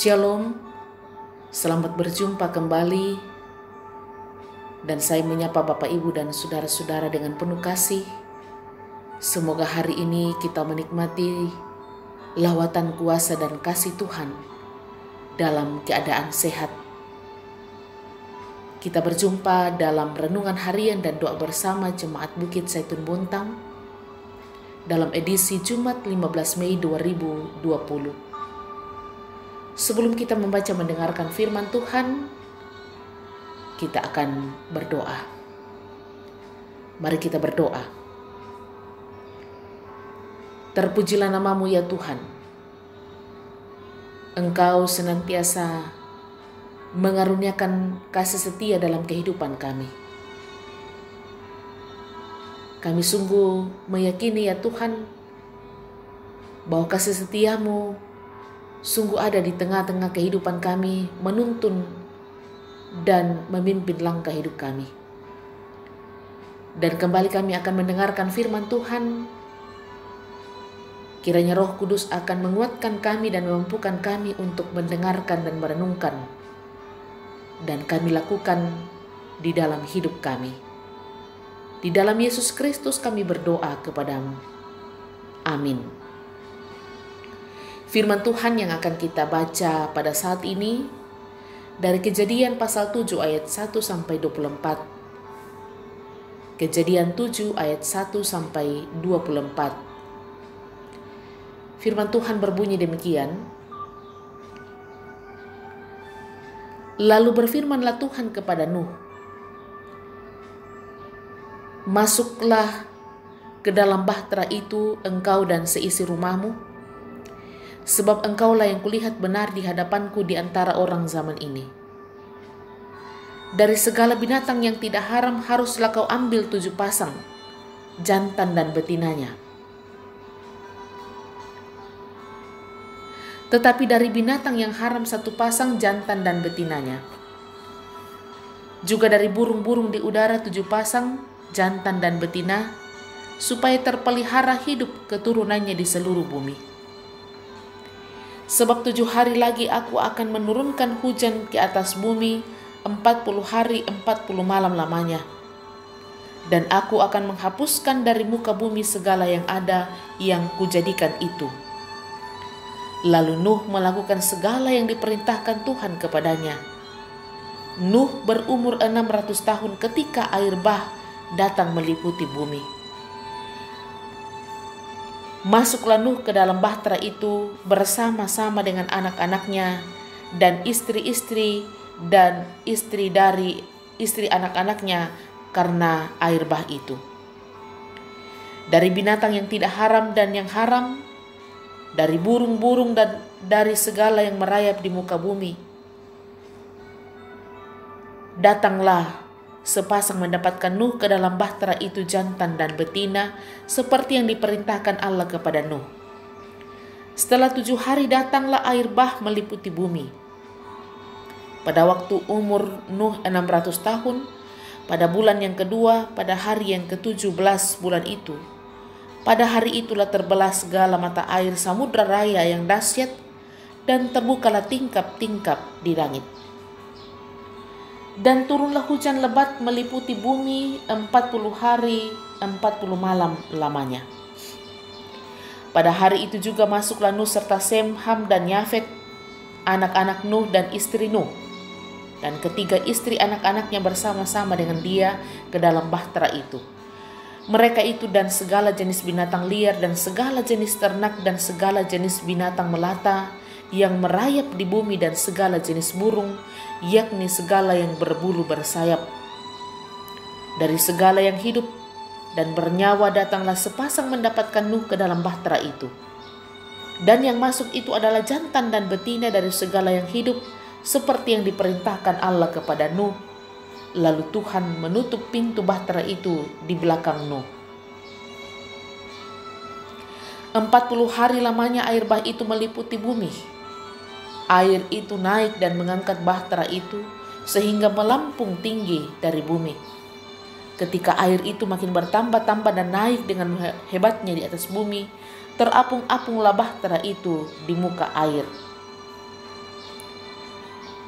Shalom, selamat berjumpa kembali, dan saya menyapa Bapak Ibu dan saudara-saudara dengan penuh kasih. Semoga hari ini kita menikmati lawatan kuasa dan kasih Tuhan dalam keadaan sehat. Kita berjumpa dalam renungan harian dan doa bersama Jemaat Bukit Zaitun Bontang dalam edisi Jumat 15 Mei 2020. Sebelum kita membaca mendengarkan firman Tuhan, kita akan berdoa. Mari kita berdoa. Terpujilah nama-Mu ya Tuhan. Engkau senantiasa mengaruniakan kasih setia dalam kehidupan kami. Kami sungguh meyakini ya Tuhan bahwa kasih setia-Mu sungguh ada di tengah-tengah kehidupan kami, menuntun dan memimpin langkah hidup kami. Dan kembali kami akan mendengarkan firman Tuhan. Kiranya Roh Kudus akan menguatkan kami dan memampukan kami untuk mendengarkan dan merenungkan. Dan kami lakukan di dalam hidup kami. Di dalam Yesus Kristus kami berdoa kepadamu. Amin. Firman Tuhan yang akan kita baca pada saat ini dari Kejadian pasal 7 ayat 1 sampai 24. Kejadian 7 ayat 1 sampai 24. Firman Tuhan berbunyi demikian. Lalu berfirmanlah Tuhan kepada Nuh, masuklah ke dalam bahtera itu engkau dan seisi rumahmu, sebab engkaulah yang kulihat benar di hadapanku di antara orang zaman ini. Dari segala binatang yang tidak haram haruslah kau ambil 7 pasang, jantan dan betinanya. Tetapi dari binatang yang haram 1 pasang, jantan dan betinanya. Juga dari burung-burung di udara 7 pasang, jantan dan betina, supaya terpelihara hidup keturunannya di seluruh bumi. Sebab 7 hari lagi aku akan menurunkan hujan ke atas bumi 40 hari 40 malam lamanya. Dan aku akan menghapuskan dari muka bumi segala yang ada yang kujadikan itu. Lalu Nuh melakukan segala yang diperintahkan Tuhan kepadanya. Nuh berumur 600 tahun ketika air bah datang meliputi bumi. Masuklah Nuh ke dalam bahtera itu bersama-sama dengan anak-anaknya dan istri-istri dan istri dari istri anak-anaknya karena air bah itu. Dari binatang yang tidak haram dan yang haram, dari burung-burung dan dari segala yang merayap di muka bumi. Datanglah sepasang mendapatkan Nuh ke dalam bahtera itu jantan dan betina seperti yang diperintahkan Allah kepada Nuh. Setelah 7 hari datanglah air bah meliputi bumi. Pada waktu umur Nuh 600 tahun, pada bulan yang kedua, pada hari yang ke-17 bulan itu, pada hari itulah terbelah segala mata air samudra raya yang dahsyat dan terbukalah tingkap-tingkap di langit. Dan turunlah hujan lebat meliputi bumi 40 hari 40 malam lamanya. Pada hari itu juga masuklah Nuh serta Sem, Ham dan Yafet, anak-anak Nuh dan istri Nuh, dan ketiga istri anak-anaknya bersama-sama dengan dia ke dalam bahtera itu. Mereka itu dan segala jenis binatang liar dan segala jenis ternak dan segala jenis binatang melata yang merayap di bumi dan segala jenis burung, yakni segala yang berbulu bersayap. Dari segala yang hidup dan bernyawa datanglah sepasang mendapatkan Nuh ke dalam bahtera itu. Dan yang masuk itu adalah jantan dan betina dari segala yang hidup, seperti yang diperintahkan Allah kepada Nuh. Lalu Tuhan menutup pintu bahtera itu di belakang Nuh. 40 hari lamanya air bah itu meliputi bumi. Air itu naik dan mengangkat bahtera itu sehingga melampung tinggi dari bumi. Ketika air itu makin bertambah-tambah dan naik dengan hebatnya di atas bumi, terapung-apunglah bahtera itu di muka air.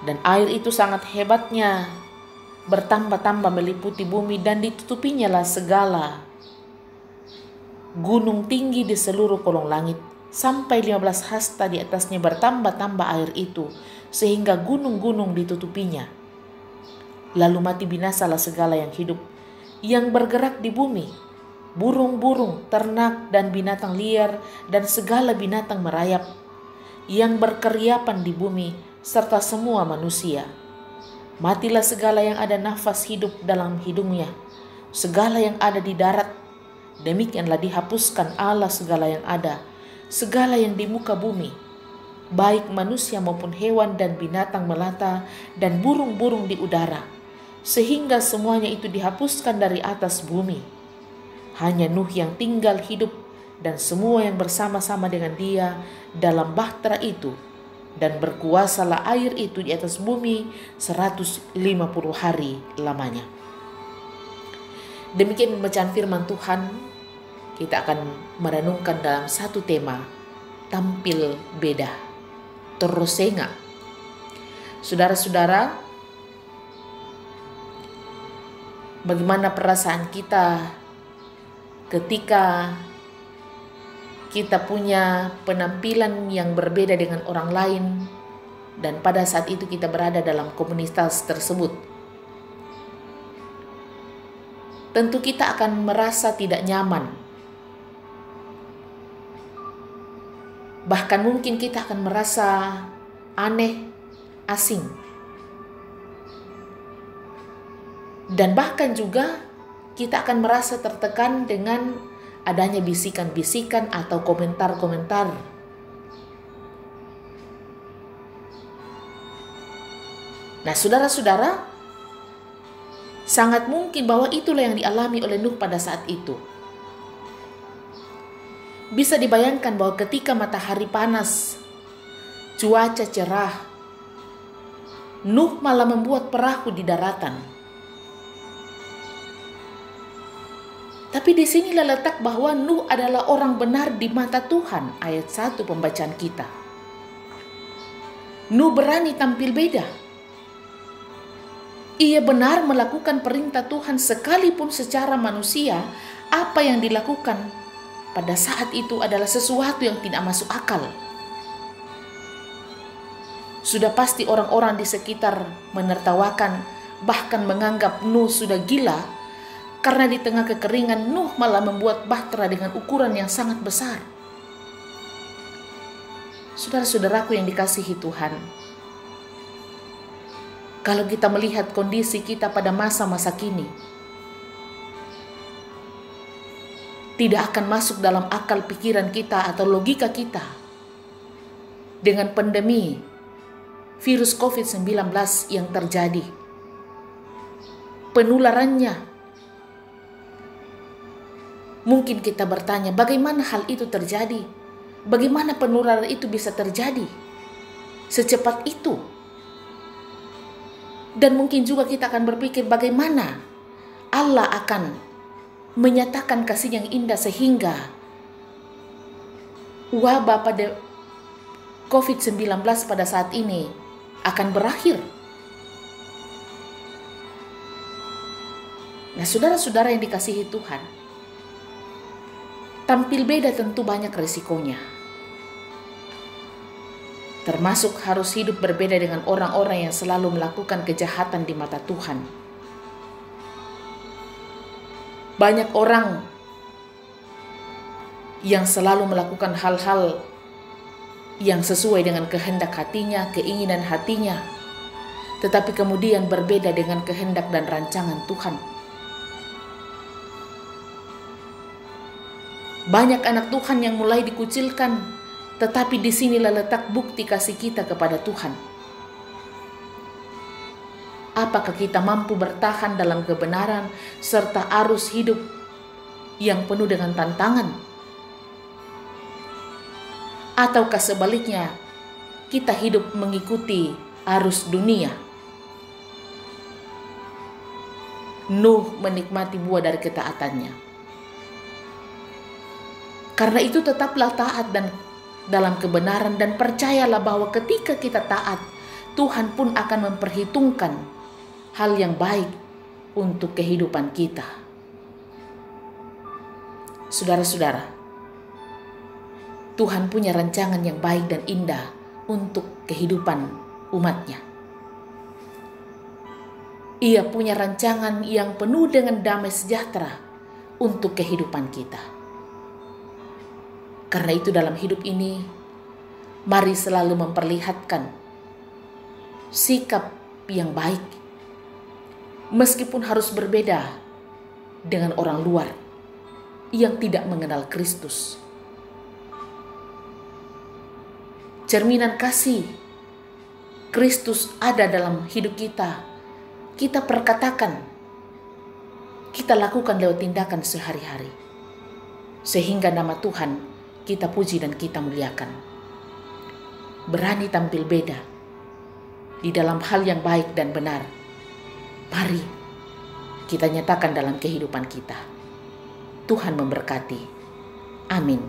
Dan air itu sangat hebatnya, bertambah-tambah meliputi bumi, dan ditutupinya lah segala gunung tinggi di seluruh kolong langit, sampai 15 hasta di atasnya bertambah-tambah air itu, sehingga gunung-gunung ditutupinya. Lalu mati binasalah segala yang hidup, yang bergerak di bumi, burung-burung, ternak, dan binatang liar, dan segala binatang merayap, yang berkeriapan di bumi, serta semua manusia. Matilah segala yang ada nafas hidup dalam hidungnya, segala yang ada di darat. Demikianlah dihapuskan Allah segala yang ada, segala yang di muka bumi, baik manusia maupun hewan dan binatang melata dan burung-burung di udara, sehingga semuanya itu dihapuskan dari atas bumi. Hanya Nuh yang tinggal hidup dan semua yang bersama-sama dengan dia dalam bahtera itu, dan berkuasalah air itu di atas bumi 150 hari lamanya. Demikian pembacaan firman Tuhan. Kita akan merenungkan dalam satu tema, tampil beda, terrosenga. Saudara-saudara, bagaimana perasaan kita ketika kita punya penampilan yang berbeda dengan orang lain, dan pada saat itu kita berada dalam komunitas tersebut? Tentu kita akan merasa tidak nyaman. Bahkan mungkin kita akan merasa aneh, asing. Dan bahkan juga kita akan merasa tertekan dengan adanya bisikan-bisikan atau komentar-komentar. Nah, saudara-saudara, sangat mungkin bahwa itulah yang dialami oleh Nuh pada saat itu. Bisa dibayangkan bahwa ketika matahari panas, cuaca cerah, Nuh malah membuat perahu di daratan. Tapi di sinilah letak bahwa Nuh adalah orang benar di mata Tuhan, ayat 1 pembacaan kita. Nuh berani tampil beda. Ia benar melakukan perintah Tuhan sekalipun secara manusia apa yang dilakukan pada saat itu adalah sesuatu yang tidak masuk akal. Sudah pasti orang-orang di sekitar menertawakan, bahkan menganggap Nuh sudah gila, karena di tengah kekeringan Nuh malah membuat bahtera dengan ukuran yang sangat besar. Saudara-saudaraku yang dikasihi Tuhan, kalau kita melihat kondisi kita pada masa-masa kini, tidak akan masuk dalam akal pikiran kita atau logika kita dengan pandemi virus COVID-19 yang terjadi. Penularannya, mungkin kita bertanya, bagaimana hal itu terjadi? Bagaimana penularan itu bisa terjadi secepat itu? Dan mungkin juga kita akan berpikir bagaimana Allah akan menyatakan kasih yang indah sehingga wabah pada COVID-19 pada saat ini akan berakhir. Nah, saudara-saudara yang dikasihi Tuhan, tampil beda tentu banyak resikonya. Termasuk harus hidup berbeda dengan orang-orang yang selalu melakukan kejahatan di mata Tuhan. Banyak orang yang selalu melakukan hal-hal yang sesuai dengan kehendak hatinya, keinginan hatinya, tetapi kemudian berbeda dengan kehendak dan rancangan Tuhan. Banyak anak Tuhan yang mulai dikucilkan, tetapi disinilah letak bukti kasih kita kepada Tuhan. Apakah kita mampu bertahan dalam kebenaran serta arus hidup yang penuh dengan tantangan? Ataukah sebaliknya, kita hidup mengikuti arus dunia? Nuh menikmati buah dari ketaatannya. Karena itu tetaplah taat dan dalam kebenaran, dan percayalah bahwa ketika kita taat, Tuhan pun akan memperhitungkan hal yang baik untuk kehidupan kita. Saudara-saudara, Tuhan punya rancangan yang baik dan indah untuk kehidupan umatnya. Ia punya rancangan yang penuh dengan damai sejahtera untuk kehidupan kita. Karena itu dalam hidup ini, mari selalu memperlihatkan sikap yang baik, meskipun harus berbeda dengan orang luar yang tidak mengenal Kristus. Cerminan kasih Kristus ada dalam hidup kita. Kita perkatakan, kita lakukan lewat tindakan sehari-hari, sehingga nama Tuhan kita puji dan kita muliakan. Berani tampil beda di dalam hal yang baik dan benar. Mari kita nyatakan dalam kehidupan kita. Tuhan memberkati. Amin.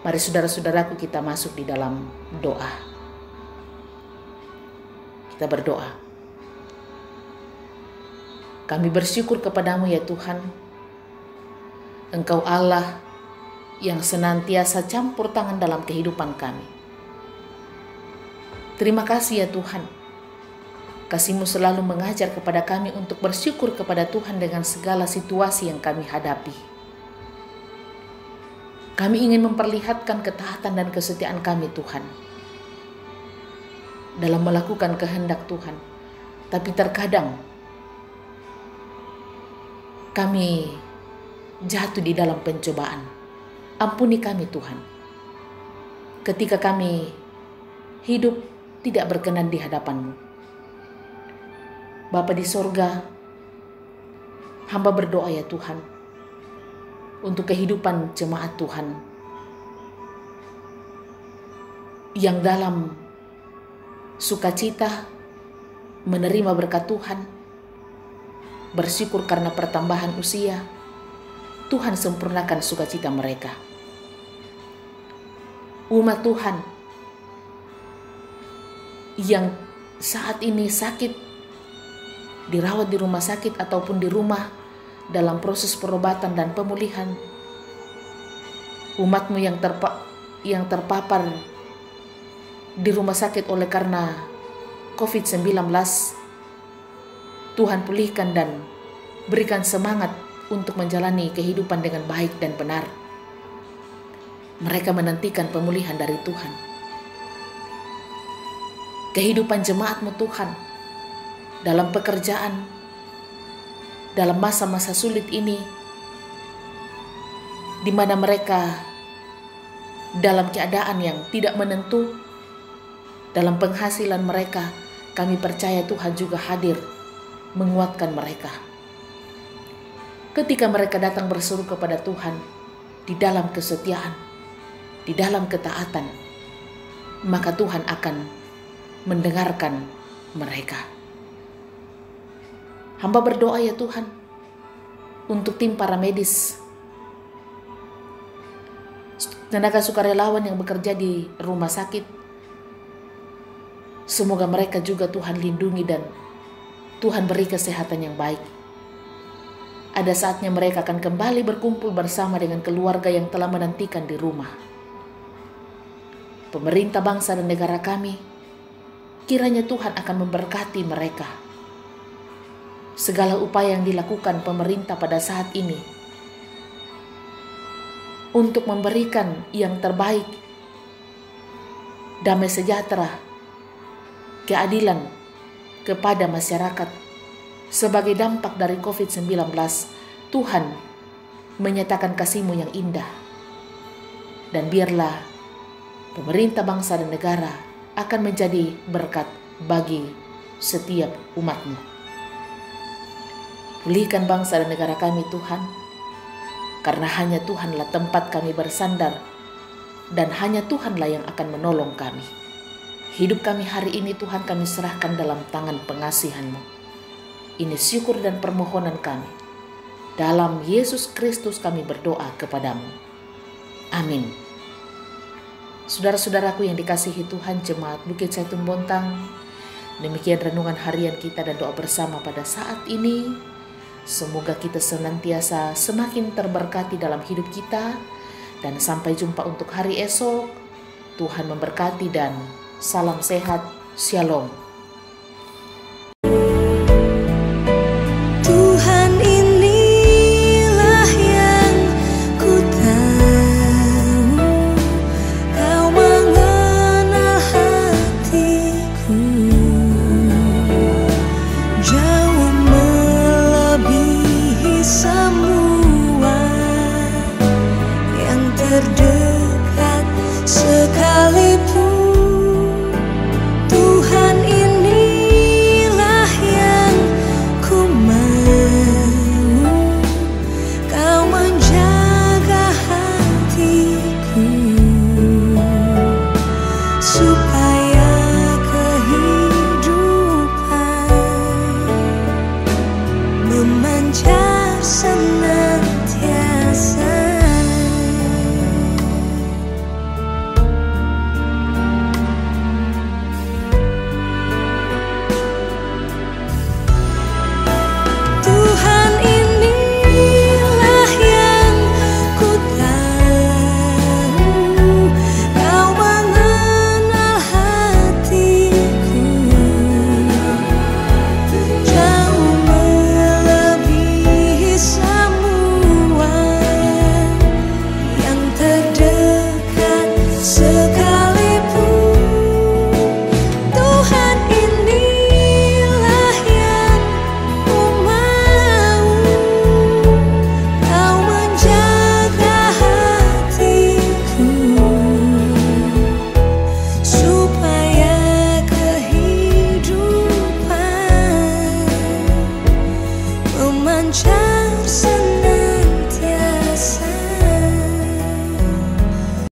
Mari saudara-saudaraku kita masuk di dalam doa. Kita berdoa. Kami bersyukur kepadamu ya Tuhan. Engkau Allah yang senantiasa campur tangan dalam kehidupan kami. Terima kasih ya Tuhan. Kasih-Mu selalu mengajar kepada kami untuk bersyukur kepada Tuhan dengan segala situasi yang kami hadapi. Kami ingin memperlihatkan ketaatan dan kesetiaan kami Tuhan dalam melakukan kehendak Tuhan. Tapi terkadang kami jatuh di dalam pencobaan. Ampuni kami Tuhan. Ketika kami hidup tidak berkenan di hadapan-Mu. Bapa di sorga, hamba berdoa ya Tuhan, untuk kehidupan jemaat Tuhan yang dalam sukacita menerima berkat Tuhan, bersyukur karena pertambahan usia. Tuhan sempurnakan sukacita mereka. Umat Tuhan yang saat ini sakit, dirawat di rumah sakit ataupun di rumah dalam proses perobatan dan pemulihan. Umat-Mu yang terpapar di rumah sakit oleh karena COVID-19, Tuhan pulihkan dan berikan semangat untuk menjalani kehidupan dengan baik dan benar. Mereka menantikan pemulihan dari Tuhan. Kehidupan jemaat-Mu Tuhan, dalam pekerjaan, dalam masa-masa sulit ini, di mana mereka dalam keadaan yang tidak menentu, dalam penghasilan mereka, kami percaya Tuhan juga hadir menguatkan mereka. Ketika mereka datang berseru kepada Tuhan di dalam kesetiaan, di dalam ketaatan, maka Tuhan akan mendengarkan mereka. Hamba berdoa ya Tuhan untuk tim para medis, tenaga sukarelawan yang bekerja di rumah sakit. Semoga mereka juga Tuhan lindungi dan Tuhan beri kesehatan yang baik. Ada saatnya mereka akan kembali berkumpul bersama dengan keluarga yang telah menantikan di rumah. Pemerintah bangsa dan negara kami, kiranya Tuhan akan memberkati mereka. Segala upaya yang dilakukan pemerintah pada saat ini untuk memberikan yang terbaik, damai sejahtera, keadilan kepada masyarakat sebagai dampak dari COVID-19, Tuhan menyatakan kasih-Mu yang indah. Dan biarlah pemerintah bangsa dan negara akan menjadi berkat bagi setiap umat-Mu. Pulihkan bangsa dan negara kami Tuhan, karena hanya Tuhanlah tempat kami bersandar dan hanya Tuhanlah yang akan menolong kami. Hidup kami hari ini Tuhan kami serahkan dalam tangan pengasihan-Mu. Ini syukur dan permohonan kami. Dalam Yesus Kristus kami berdoa kepadamu. Amin. Saudara-saudaraku yang dikasihi Tuhan, Jemaat Bukit Zaitun Bontang, demikian renungan harian kita dan doa bersama pada saat ini. Semoga kita senantiasa semakin terberkati dalam hidup kita, dan sampai jumpa untuk hari esok. Tuhan memberkati dan salam sehat. Shalom.